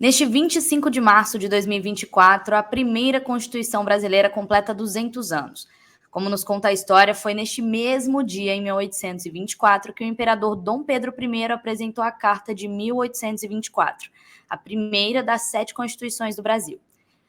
Neste 25 de março de 2024, a primeira Constituição brasileira completa 200 anos. Como nos conta a história, foi neste mesmo dia, em 1824, que o imperador Dom Pedro I apresentou a Carta de 1824, a primeira das 7 constituições do Brasil.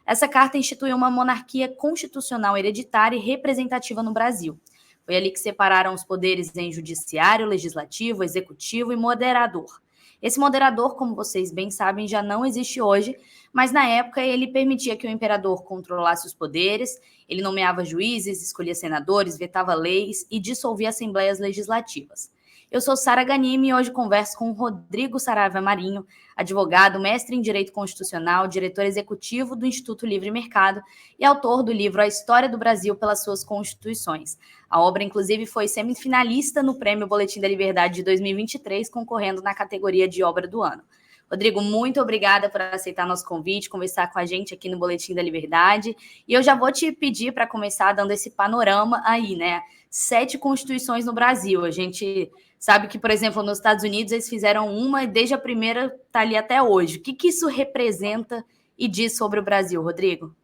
Essa carta instituiu uma monarquia constitucional hereditária e representativa no Brasil. Foi ali que separaram os poderes em judiciário, legislativo, executivo e moderador. Esse moderador, como vocês bem sabem, já não existe hoje, mas na época ele permitia que o imperador controlasse os poderes, ele nomeava juízes, escolhia senadores, vetava leis e dissolvia assembleias legislativas. Eu sou Sara Ghanimi e hoje converso com Rodrigo Saravia Marinho, advogado, mestre em Direito Constitucional, diretor executivo do Instituto Livre Mercado e autor do livro A História do Brasil pelas Suas Constituições. A obra, inclusive, foi semifinalista no Prêmio Boletim da Liberdade de 2023, concorrendo na categoria de Obra do Ano. Rodrigo, muito obrigada por aceitar nosso convite, conversar com a gente aqui no Boletim da Liberdade. E eu já vou te pedir para começar dando esse panorama aí, né? 7 constituições no Brasil. A gente sabe que, por exemplo, nos Estados Unidos eles fizeram uma e desde a primeira está ali até hoje. O que isso representa e diz sobre o Brasil, Rodrigo?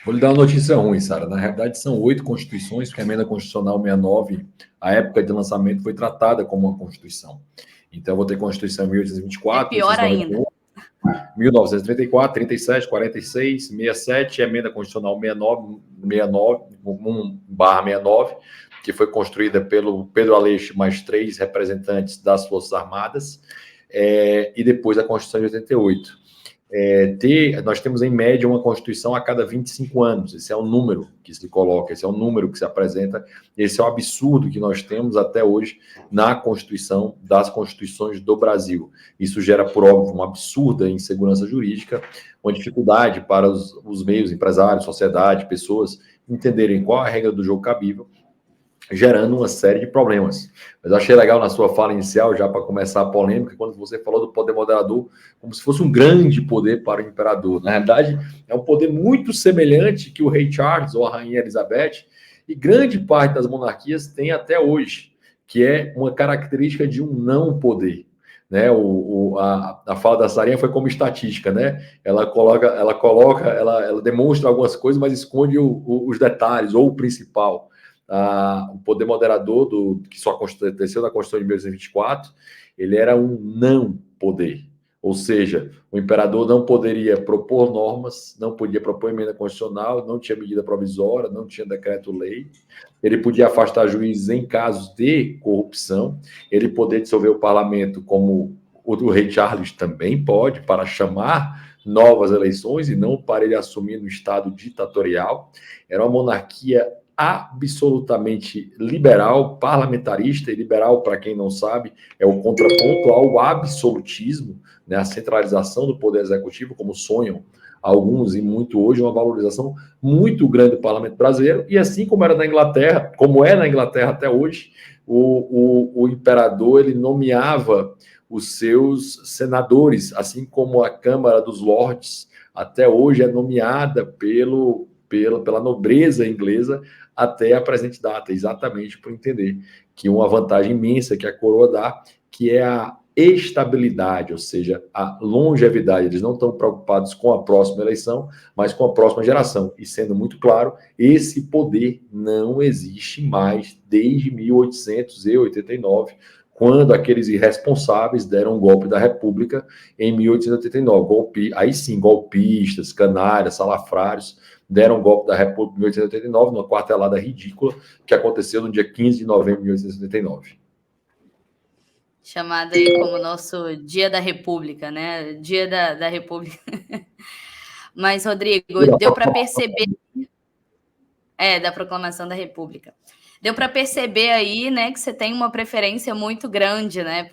Vou lhe dar uma notícia ruim, Sara. Na realidade, são 8 constituições, porque a emenda constitucional 69, a época de lançamento, foi tratada como uma constituição. Então, eu vou ter Constituição 1824, é pior ainda. 1934, 37, 46, 67, emenda constitucional 1/69, que foi construída pelo Pedro Aleixo mais 3 representantes das Forças Armadas, e depois a Constituição de 88. Nós temos em média uma Constituição a cada 25 anos, esse é o número que se coloca, esse é o número que se apresenta, esse é o absurdo que nós temos até hoje na Constituição, das Constituições do Brasil. Isso gera, por óbvio, uma absurda insegurança jurídica, uma dificuldade para os meios, empresários, sociedade, pessoas entenderem qual a regra do jogo cabível, gerando uma série de problemas. Mas eu achei legal na sua fala inicial, já para começar a polêmica, quando você falou do poder moderador como se fosse um grande poder para o imperador. Na realidade, é um poder muito semelhante que o rei Charles ou a rainha Elizabeth e grande parte das monarquias tem até hoje, que é uma característica de um não poder. Né, a fala da Sarinha foi como estatística, né? Ela demonstra algumas coisas, mas esconde os detalhes ou o principal. O poder moderador que só aconteceu na Constituição de 1824, ele era um não poder, ou seja, o imperador não poderia propor normas, não podia propor emenda constitucional, não tinha medida provisória, não tinha decreto-lei, ele podia afastar juízes em casos de corrupção, ele poderia dissolver o parlamento, como o rei Charles também pode, para chamar novas eleições e não para ele assumir no estado ditatorial. Era uma monarquia absolutamente liberal, parlamentarista, e liberal, para quem não sabe, é o contraponto ao absolutismo, né, a centralização do poder executivo, como sonham alguns e muito hoje, uma valorização muito grande do parlamento brasileiro, e assim como era na Inglaterra, como é na Inglaterra até hoje, o imperador ele nomeava os seus senadores, assim como a Câmara dos Lordes até hoje é nomeada pela nobreza inglesa até a presente data, exatamente por entender que uma vantagem imensa que a coroa dá, que é a estabilidade, ou seja, a longevidade. Eles não estão preocupados com a próxima eleição, mas com a próxima geração. E sendo muito claro, esse poder não existe mais desde 1889, quando aqueles irresponsáveis deram um golpe da República em 1889. Aí sim, golpistas, canalhas, salafrários, deram um golpe da República em 1889, numa quartelada ridícula, que aconteceu no dia 15 de novembro de 1889. Chamado aí como nosso Dia da República, né? Dia da República. Mas, Rodrigo, deu para perceber... da Proclamação da República. Deu para perceber aí, né, que você tem uma preferência muito grande, né,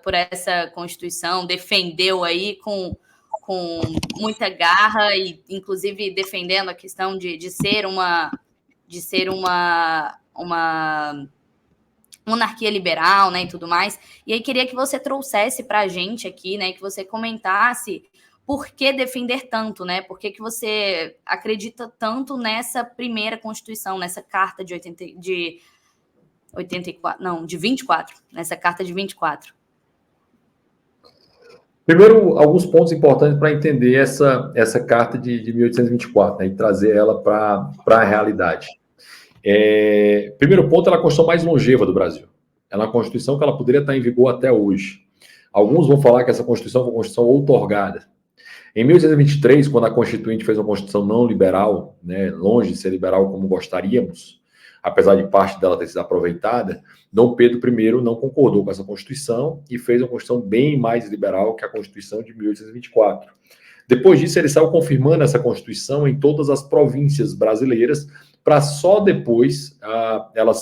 por essa Constituição, defendeu aí com muita garra e, inclusive, defendendo a questão de ser uma monarquia liberal, né, e tudo mais. E aí queria que você trouxesse para a gente aqui, né, que você comentasse por que defender tanto, né? Por que você acredita tanto nessa primeira Constituição, nessa Carta de 24, nessa Carta de 24? Primeiro, alguns pontos importantes para entender essa carta de 1824, né, e trazer ela para a realidade. Primeiro ponto, ela é a Constituição mais longeva do Brasil. Ela é uma Constituição que ela poderia estar em vigor até hoje. Alguns vão falar que essa Constituição foi uma Constituição outorgada. Em 1823, quando a Constituinte fez uma Constituição não liberal, né, longe de ser liberal como gostaríamos, apesar de parte dela ter sido aproveitada, Dom Pedro I não concordou com essa Constituição e fez uma Constituição bem mais liberal que a Constituição de 1824. Depois disso, ele saiu confirmando essa Constituição em todas as províncias brasileiras, para só depois ela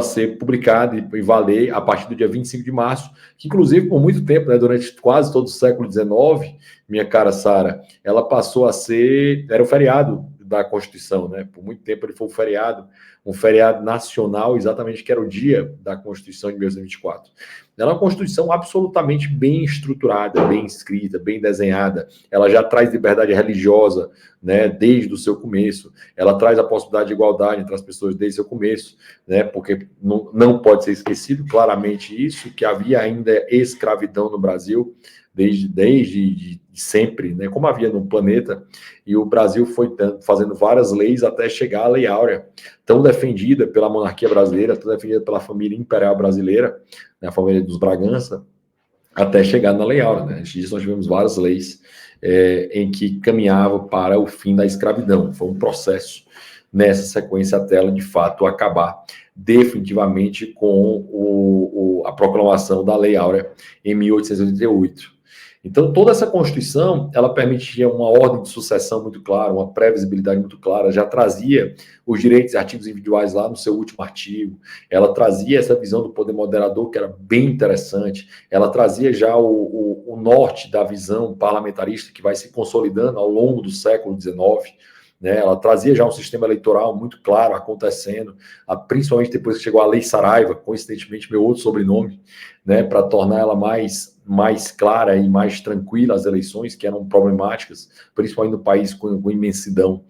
ser publicada e valer a partir do dia 25 de março, que inclusive por muito tempo, né, durante quase todo o século XIX, minha cara Sara, ela passou a ser, era o feriado da Constituição, né? Por muito tempo ele foi um feriado nacional, exatamente que era o dia da Constituição de 1924. Ela é uma Constituição absolutamente bem estruturada, bem escrita, bem desenhada. Ela já traz liberdade religiosa, né, desde o seu começo. Ela traz a possibilidade de igualdade entre as pessoas desde o seu começo, né, porque não pode ser esquecido claramente isso, que havia ainda escravidão no Brasil, desde sempre, né, como havia no planeta, e o Brasil foi fazendo várias leis até chegar à Lei Áurea, tão defendida pela monarquia brasileira, tão defendida pela família imperial brasileira, né, a família dos Bragança, até chegar na Lei Áurea. Né? Antes disso, nós tivemos várias leis em que caminhavam para o fim da escravidão. Foi um processo nessa sequência até ela, de fato, acabar definitivamente com a proclamação da Lei Áurea em 1888. Então, toda essa Constituição, ela permitia uma ordem de sucessão muito clara, uma previsibilidade muito clara, já trazia os direitos e artigos individuais lá no seu último artigo, ela trazia essa visão do poder moderador, que era bem interessante, ela trazia já o norte da visão parlamentarista, que vai se consolidando ao longo do século XIX, né? Ela trazia já um sistema eleitoral muito claro acontecendo, principalmente depois que chegou a Lei Saraiva, coincidentemente meu outro sobrenome, né, para tornar ela mais clara e mais tranquila as eleições, que eram problemáticas, principalmente no país com imensidão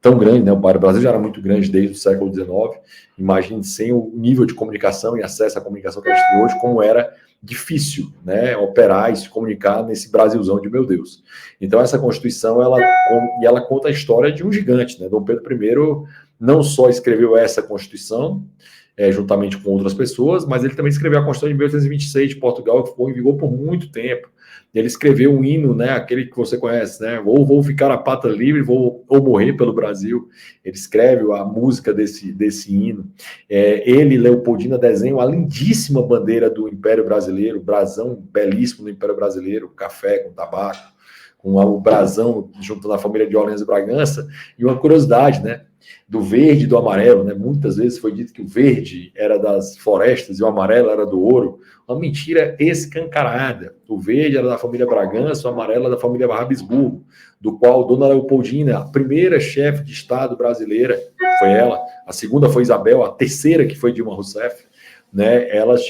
tão grande, né? O Brasil já era muito grande desde o século XIX, imagine sem o nível de comunicação e acesso à comunicação que a gente tem hoje, como era difícil, né, operar e se comunicar nesse Brasilzão de meu Deus. Então essa Constituição, ela conta a história de um gigante, né? Dom Pedro I não só escreveu essa Constituição, juntamente com outras pessoas, mas ele também escreveu a Constituição de 1826 de Portugal, que ficou em vigor por muito tempo. Ele escreveu um hino, né, aquele que você conhece, né, ou vou ficar a pátria livre, ou morrer pelo Brasil. Ele escreve a música desse hino. Ele, Leopoldina, desenha a lindíssima bandeira do Império Brasileiro, brasão belíssimo do Império Brasileiro, café com tabaco, com o brasão junto da família de Orleans e Bragança. E uma curiosidade, né, do verde e do amarelo, né? Muitas vezes foi dito que o verde era das florestas e o amarelo era do ouro. Uma mentira escancarada. O verde era da família Bragança, o amarelo era da família Habsburgo, do qual Dona Leopoldina, a primeira chefe de Estado brasileira, foi ela. A segunda foi Isabel, a terceira que foi Dilma Rousseff, né? Elas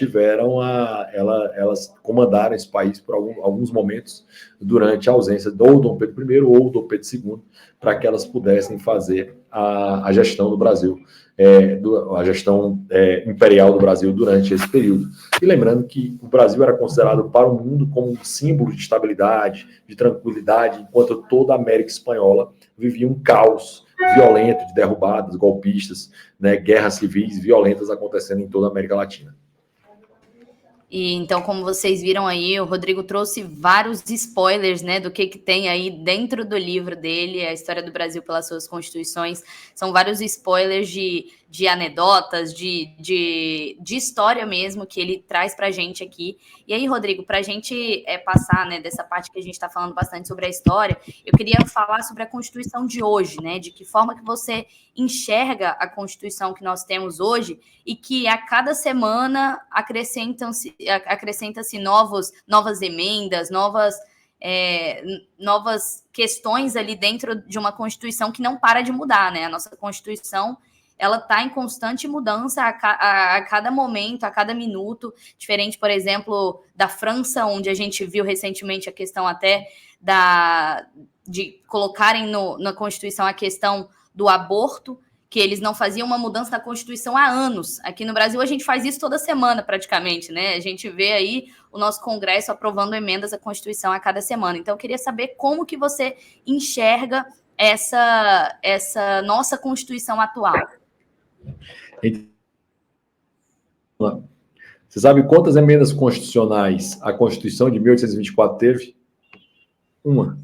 comandaram esse país por alguns momentos durante a ausência do Dom Pedro I ou Dom Pedro II, para que elas pudessem fazer a gestão do Brasil, a gestão imperial do Brasil durante esse período. E lembrando que o Brasil era considerado para o mundo como um símbolo de estabilidade, de tranquilidade, enquanto toda a América Espanhola vivia um caos violento de derrubadas, golpistas, né, guerras civis violentas acontecendo em toda a América Latina. E então, como vocês viram aí, o Rodrigo trouxe vários spoilers, né, do que tem aí dentro do livro dele, A História do Brasil pelas Suas Constituições. São vários spoilers de anedotas, de história mesmo, que ele traz pra gente aqui. E aí, Rodrigo, pra gente passar, né, dessa parte que a gente tá falando bastante sobre a história, eu queria falar sobre a Constituição de hoje, né, de que forma que você enxerga a Constituição que nós temos hoje e que a cada semana acrescenta-se novas emendas, novas questões ali dentro de uma Constituição que não para de mudar, né? A nossa Constituição, ela está em constante mudança a cada momento, a cada minuto, diferente, por exemplo, da França, onde a gente viu recentemente a questão até de colocarem na Constituição a questão do aborto, que eles não faziam uma mudança na Constituição há anos. Aqui no Brasil, a gente faz isso toda semana, praticamente, né? A gente vê aí o nosso Congresso aprovando emendas à Constituição a cada semana. Então, eu queria saber como que você enxerga essa nossa Constituição atual. Você sabe quantas emendas constitucionais a Constituição de 1824 teve? Uma.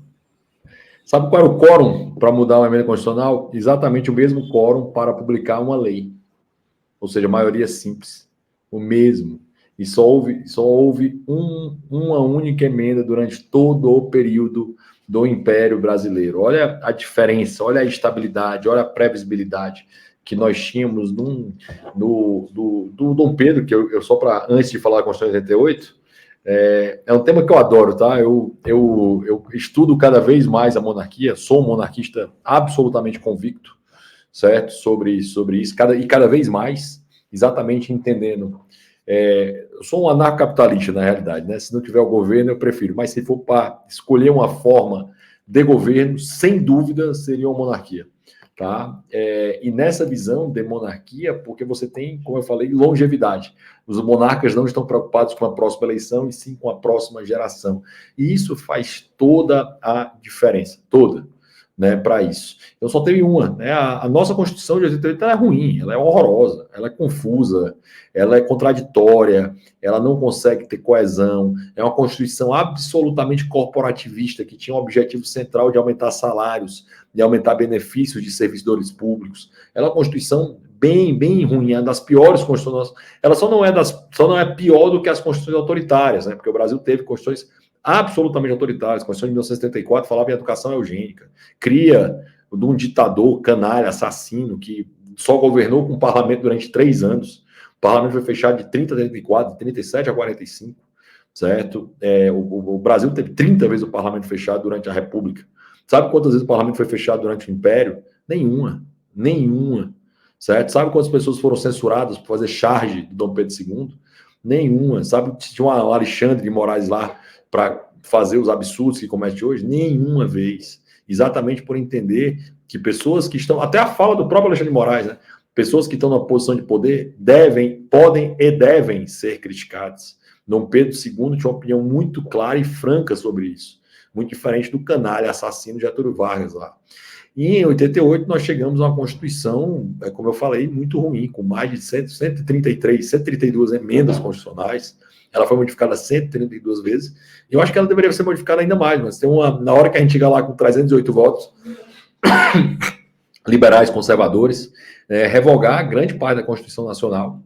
Sabe qual era o quórum para mudar uma emenda constitucional? Exatamente o mesmo quórum para publicar uma lei. Ou seja, maioria simples. O mesmo. E só houve uma única emenda durante todo o período do Império Brasileiro. Olha a diferença, olha a estabilidade, olha a previsibilidade que nós tínhamos do Dom Pedro, que eu só para, antes de falar da Constituição de 88, é um tema que eu adoro, tá? Eu estudo cada vez mais a monarquia, sou um monarquista absolutamente convicto, certo? Sobre isso, cada vez mais, exatamente entendendo. Eu sou um anarcocapitalista, na realidade, né? Se não tiver o governo, eu prefiro, mas se for para escolher uma forma de governo, sem dúvida, seria uma monarquia. Tá? E nessa visão de monarquia, porque você tem, como eu falei, longevidade. Os monarcas não estão preocupados com a próxima eleição, e sim com a próxima geração. E isso faz toda a diferença, toda, né, para isso. Então só teve uma, né? A nossa Constituição de 88 é ruim, ela é horrorosa, ela é confusa, ela é contraditória, ela não consegue ter coesão, é uma Constituição absolutamente corporativista, que tinha um objetivo central de aumentar salários, de aumentar benefícios de servidores públicos. Ela é uma Constituição bem ruim, é uma das piores constituições. Ela só não é pior do que as constituições autoritárias, né? Porque o Brasil teve constituições absolutamente autoritárias. A Constituição de 1974 falava em educação eugênica, cria de um ditador, canalha, assassino, que só governou com o parlamento durante 3 anos. O parlamento foi fechado de 30 a 34, de 37 a 45, certo? O Brasil teve 30 vezes o parlamento fechado durante a República. Sabe quantas vezes o parlamento foi fechado durante o Império? Nenhuma, certo? Sabe quantas pessoas foram censuradas por fazer charge de Dom Pedro II? Nenhuma. Sabe, tinha um Alexandre de Moraes lá para fazer os absurdos que comete hoje? Nenhuma vez. Exatamente por entender que pessoas que estão, até a fala do próprio Alexandre de Moraes, né? Pessoas que estão na posição de poder podem e devem ser criticadas. Dom Pedro II tinha uma opinião muito clara e franca sobre isso. Muito diferente do canalha assassino Getúlio Vargas lá. E em 88 nós chegamos a uma Constituição, como eu falei, muito ruim, com mais de 132 emendas constitucionais. Ela foi modificada 132 vezes. E eu acho que ela deveria ser modificada ainda mais, mas na hora que a gente chega lá com 308 votos, liberais, conservadores, revogar grande parte da Constituição Nacional.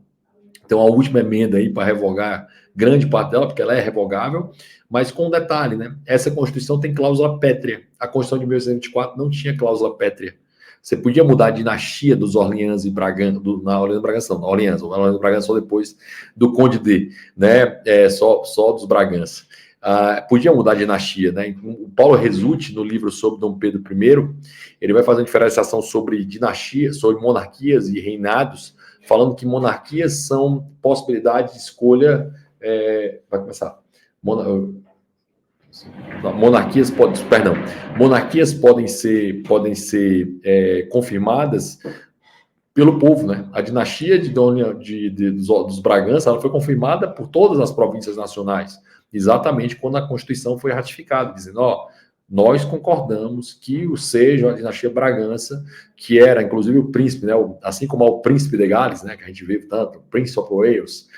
Então, a última emenda aí para revogar grande parte dela, porque ela é revogável, mas com um detalhe, né? Essa Constituição tem cláusula pétrea. A Constituição de 1824 não tinha cláusula pétrea. Você podia mudar a dinastia dos Orleans e Bragança, na Orleans e Bragança, não, na Orleans e Bragança só depois do Conde D, né? Só dos Bragança. Podia mudar a dinastia, né? O Paulo Resulti, no livro sobre Dom Pedro I, ele vai fazer uma diferenciação sobre dinastias, sobre monarquias e reinados, falando que monarquias são possibilidades de escolha. Vai começar. Monarquias podem ser confirmadas pelo povo, né? A dinastia dos Bragança, ela foi confirmada por todas as províncias nacionais, exatamente quando a Constituição foi ratificada, dizendo, nós concordamos que seja a dinastia Bragança, que era, inclusive, o príncipe, né? Assim como o príncipe de Gales, né? Que a gente vê tanto, o Prince of Wales,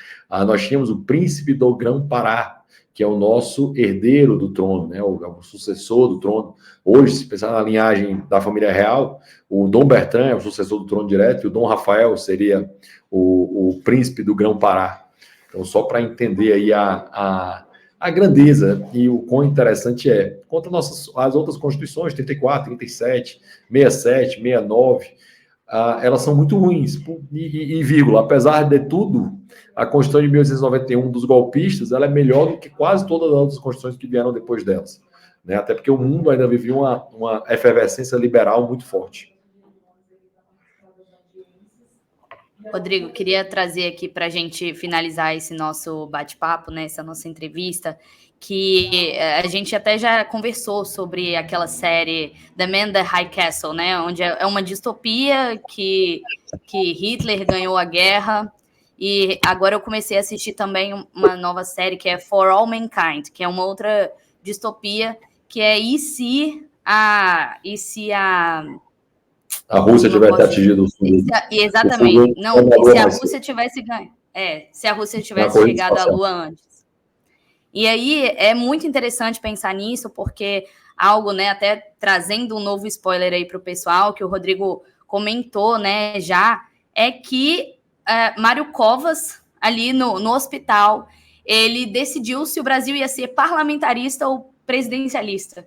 nós tínhamos o príncipe do Grão-Pará, que é o nosso herdeiro do trono, né? O sucessor do trono. Hoje, se pensar na linhagem da família real, o Dom Bertrand é o sucessor do trono direto, e o Dom Rafael seria o príncipe do Grão-Pará. Então, só para entender aí a grandeza e o quão interessante é. Contra as outras constituições, 34, 37, 67, 69, elas são muito ruins, e vírgula, apesar de tudo, a Constituição de 1891 dos golpistas, ela é melhor do que quase todas as outras constituições que vieram depois delas, né? Até porque o mundo ainda vivia uma efervescência liberal muito forte. Rodrigo, queria trazer aqui para a gente finalizar esse nosso bate-papo, né, essa nossa entrevista, que a gente até já conversou sobre aquela série The Man in the High Castle, né? Onde é uma distopia que Hitler ganhou a guerra. E agora eu comecei a assistir também uma nova série que é For All Mankind, que é uma outra distopia, que é e se a Rússia tivesse atingido o fundo. Exatamente. Não, e se a Rússia tivesse ganho. Se a Rússia tivesse chegado à Lua antes. E aí é muito interessante pensar nisso, porque algo, né, até trazendo um novo spoiler aí para o pessoal, que o Rodrigo comentou, né, já, é que Mário Covas, ali no hospital, ele decidiu se o Brasil ia ser parlamentarista ou presidencialista.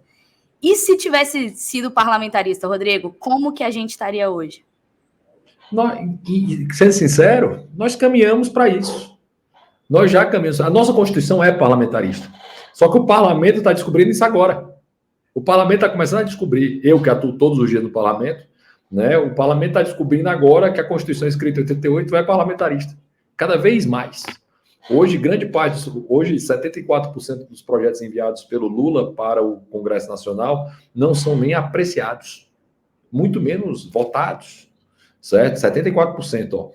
E se tivesse sido parlamentarista, Rodrigo, como que a gente estaria hoje? Sendo sincero, nós caminhamos para isso. Nós já caminhamos. A nossa Constituição é parlamentarista. Só que o parlamento está descobrindo isso agora. O parlamento está começando a descobrir, eu que atuo todos os dias no parlamento, né? O parlamento está descobrindo agora que a Constituição escrita em 88 é parlamentarista. Cada vez mais. Hoje, grande parte, hoje 74% dos projetos enviados pelo Lula para o Congresso Nacional não são nem apreciados, muito menos votados. Certo? 74%, ó.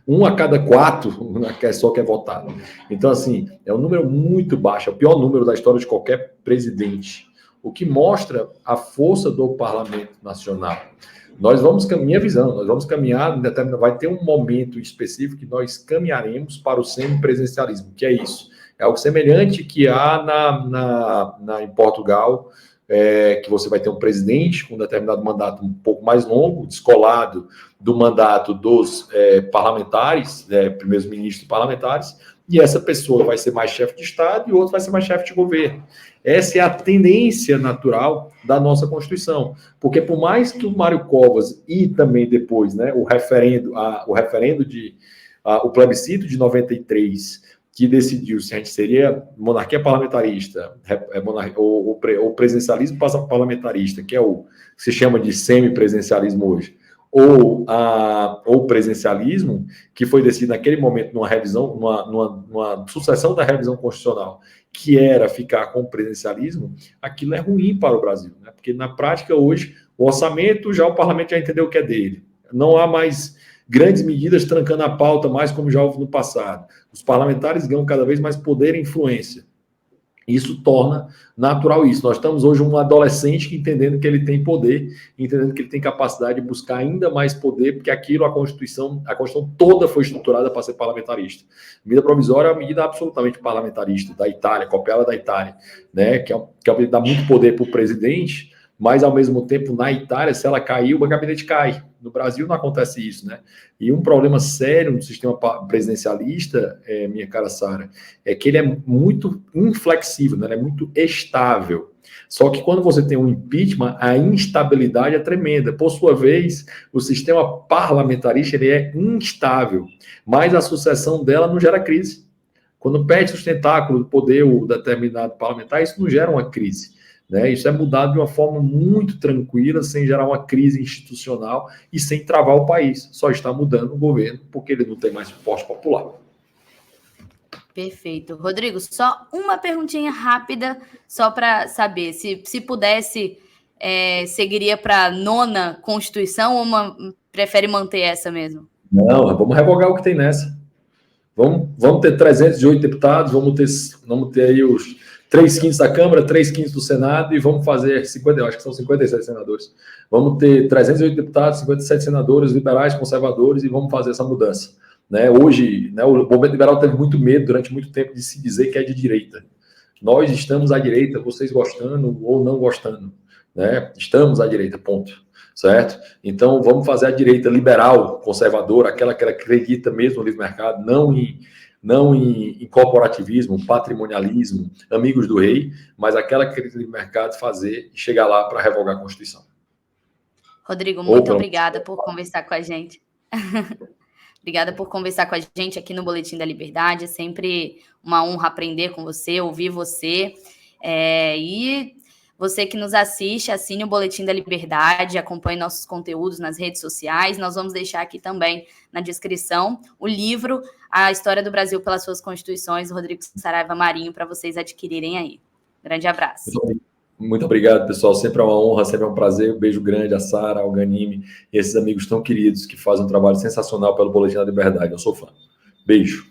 1 a cada 4 só que é votado. Então, assim, é um número muito baixo, é o pior número da história de qualquer presidente. O que mostra a força do parlamento nacional. Nós vamos, minha visão, nós vamos caminhar, vai ter um momento específico que nós caminharemos para o semipresidencialismo, que é isso. É algo semelhante que há em Portugal, que você vai ter um presidente com um determinado mandato um pouco mais longo, descolado do mandato dos parlamentares, primeiros ministros parlamentares, e essa pessoa vai ser mais chefe de Estado e o outro vai ser mais chefe de governo. Essa é a tendência natural da nossa Constituição, porque por mais que o Mário Covas e também depois, né, o plebiscito de 93, que decidiu se a gente seria monarquia parlamentarista ou presidencialismo parlamentarista, que é o que se chama de semipresidencialismo hoje, ou presidencialismo, que foi decidido naquele momento numa revisão, numa sucessão da revisão constitucional, que era ficar com o presidencialismo, aquilo é ruim para o Brasil, né? Porque na prática hoje, o orçamento, já o parlamento já entendeu o que é dele. Não há mais grandes medidas trancando a pauta, mais como já houve no passado. Os parlamentares ganham cada vez mais poder e influência. Isso torna natural isso. Nós estamos hoje um adolescente entendendo que ele tem poder, entendendo que ele tem capacidade de buscar ainda mais poder, porque aquilo, a Constituição toda foi estruturada para ser parlamentarista. A medida provisória é uma medida absolutamente parlamentarista, da Itália, copiada da Itália, né? que dá muito poder para o presidente, mas, ao mesmo tempo, na Itália, se ela cair, o gabinete cai. No Brasil não acontece isso, né? E um problema sério no sistema presidencialista, minha cara Sara, é que ele é muito inflexível, né? Ele é muito estável. Só que quando você tem um impeachment, a instabilidade é tremenda. Por sua vez, o sistema parlamentarista ele é instável, mas a sucessão dela não gera crise. Quando perde os tentáculos do poder o determinado parlamentar, isso não gera uma crise. Né? Isso é mudado de uma forma muito tranquila, sem gerar uma crise institucional e sem travar o país. Só está mudando o governo porque ele não tem mais suporte popular. Perfeito. Rodrigo, só uma perguntinha rápida, só para saber. Se pudesse, seguiria para a 9ª Constituição ou prefere manter essa mesmo? Não, vamos revogar o que tem nessa. Vamos ter 308 deputados, vamos ter aí os 3/5 da Câmara, 3/5 do Senado e vamos fazer 50, eu acho que são 57 senadores. Vamos ter 308 deputados, 57 senadores, liberais, conservadores e vamos fazer essa mudança. Né? Hoje, né, o movimento liberal teve muito medo durante muito tempo de se dizer que é de direita. Nós estamos à direita, vocês gostando ou não gostando. Né? Estamos à direita, ponto. Certo? Então, vamos fazer a direita liberal, conservadora, aquela que acredita mesmo no livre mercado, não em corporativismo, patrimonialismo, amigos do rei, mas aquela que acredita no livre mercado fazer e chegar lá para revogar a Constituição. Rodrigo, muito obrigada por conversar com a gente. Obrigada por conversar com a gente aqui no Boletim da Liberdade. É sempre uma honra aprender com você, ouvir você. E você que nos assiste, assine o Boletim da Liberdade, acompanhe nossos conteúdos nas redes sociais. Nós vamos deixar aqui também na descrição o livro A História do Brasil pelas Suas Constituições, do Rodrigo Saraiva Marinho, para vocês adquirirem aí. Grande abraço. Muito obrigado, pessoal. Sempre é uma honra, sempre é um prazer. Um beijo grande a Sara, ao Ganime e esses amigos tão queridos que fazem um trabalho sensacional pelo Boletim da Liberdade. Eu sou fã. Beijo.